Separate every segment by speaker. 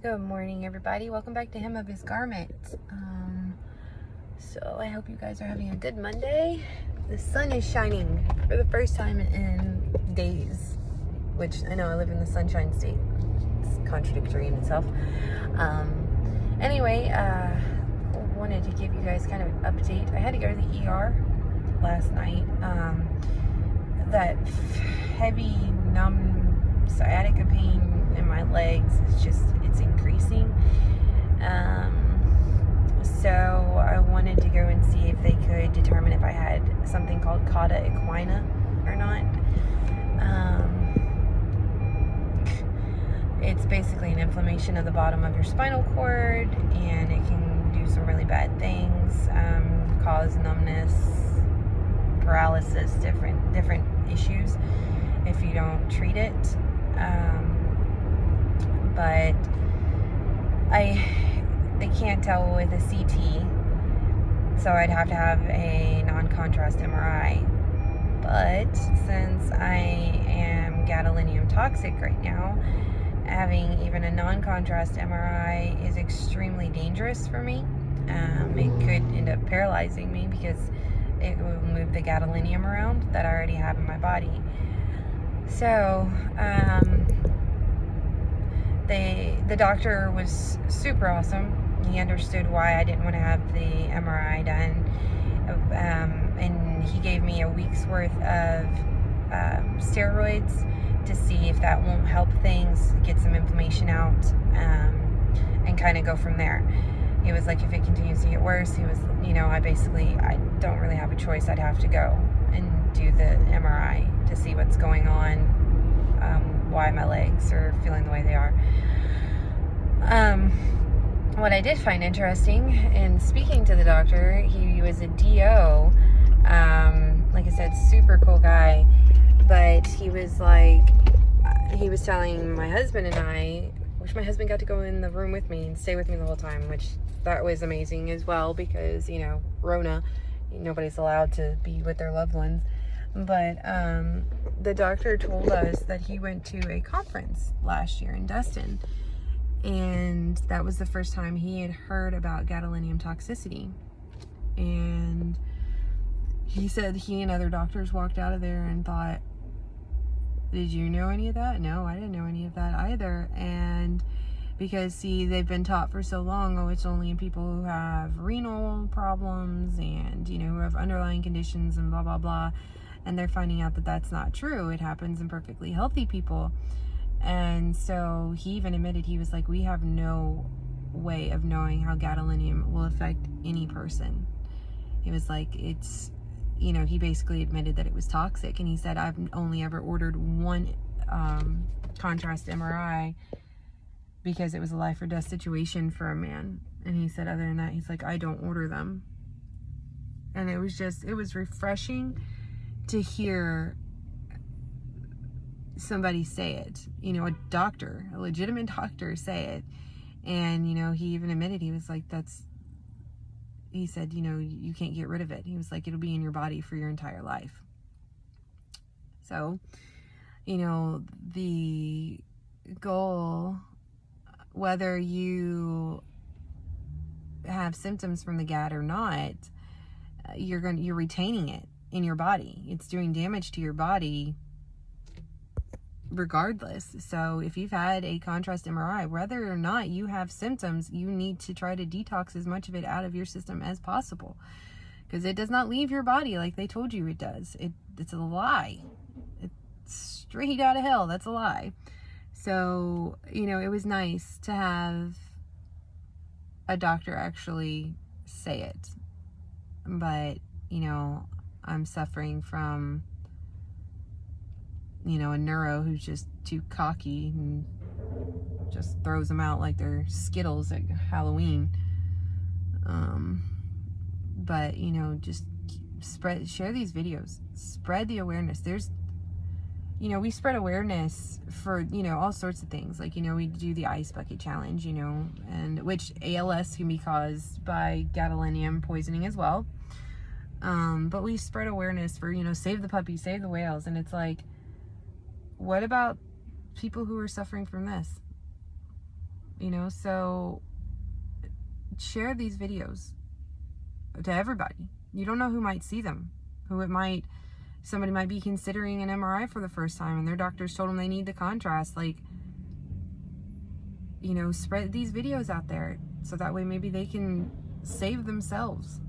Speaker 1: Good morning, everybody. Welcome back to Hem of His Garment. So I hope you guys are having a good Monday. The sun is shining for the first time in days, which I know I live in the sunshine state. It's contradictory in itself. Anyway, wanted to give you guys kind of an update. I had to go to the ER last night. That heavy, numb sciatica pain in my legs is just, it's increasing. So I wanted to go and see if they could determine if I had something called cauda equina or not. It's basically an inflammation of the bottom of your spinal cord, and it can do some really bad things, cause numbness, paralysis, different issues if you don't treat it. But they can't tell with a CT, so I'd have to have a non-contrast MRI. But since I am gadolinium toxic right now, having even a non-contrast MRI is extremely dangerous for me. It could end up paralyzing me because it will move the gadolinium around that I already have in my body. So, the doctor was super awesome. He understood why I didn't want to have the MRI done. And he gave me a week's worth of steroids to see if that won't help things, get some inflammation out, and kind of go from there. He was like, if it continues to get worse, he was, I don't really have a choice. I'd have to go and do the MRI to see what's going on, why my legs are feeling the way they are. What I did find interesting in speaking to the doctor, he was a DO, like I said, super cool guy, but he was telling my husband and I, which my husband got to go in the room with me and stay with me the whole time, which that was amazing as well, because, Rona, nobody's allowed to be with their loved ones. But the doctor told us that he went to a conference last year in Destin, and that was the first time he had heard about gadolinium toxicity. And he said he and other doctors walked out of there and thought, did you know any of that? No, I didn't know any of that either. And because, see, they've been taught for so long, it's only in people who have renal problems and, who have underlying conditions and blah, blah, blah. And they're finding out that that's not true. It happens in perfectly healthy people. And so he even admitted, he was like, we have no way of knowing how gadolinium will affect any person. He was like, it's, he basically admitted that it was toxic. And he said, I've only ever ordered one contrast MRI because it was a life or death situation for a man. And he said, other than that, he's like, I don't order them. And it was refreshing to hear somebody say it, a doctor, a legitimate doctor say it. And, he even admitted, he was like, he said, you can't get rid of it. He was like, it'll be in your body for your entire life. So, the goal, whether you have symptoms from the GAD or not, you're retaining it in your body. It's doing damage to your body regardless. So if you've had a contrast MRI, whether or not you have symptoms, you need to try to detox as much of it out of your system as possible, because it does not leave your body like they told you it does. It's a lie. It's straight out of hell. That's a lie. So, it was nice to have a doctor actually say it. But, I'm suffering from a neuro who's just too cocky and just throws them out like they're Skittles at Halloween. But, just share these videos, spread the awareness. We spread awareness for, all sorts of things. Like, we do the ice bucket challenge, and which ALS can be caused by gadolinium poisoning as well. But we spread awareness for, save the puppies, save the whales. And it's like, what about people who are suffering from this? you know, so share these videos to everybody. You don't know who might see them, somebody might be considering an MRI for the first time and their doctors told them they need the contrast. Like, you know, spread these videos out there so that way maybe they can save themselves.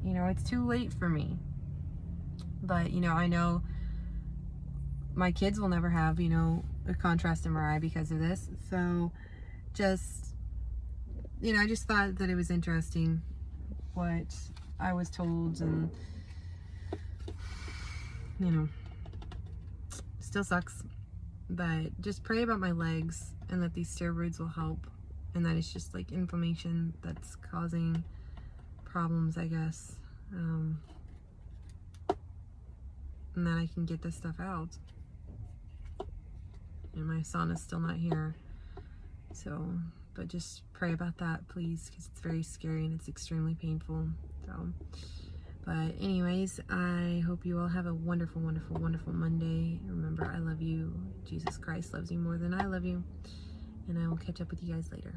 Speaker 1: You know, it's too late for me. But, you know, I know my kids will never have, you know, a contrast MRI because of this. So just, you know, I just thought that it was interesting what I was told, and, you know, still sucks. But just pray about my legs and that these steroids will help, and that it's just like inflammation that's causing problems, I guess. And that I can get this stuff out. And my son is still not here. So, but just pray about that, please, because it's very scary and it's extremely painful. So, but anyways, I hope you all have a wonderful, wonderful, wonderful Monday. Remember, I love you. Jesus Christ loves you more than I love you. And I will catch up with you guys later.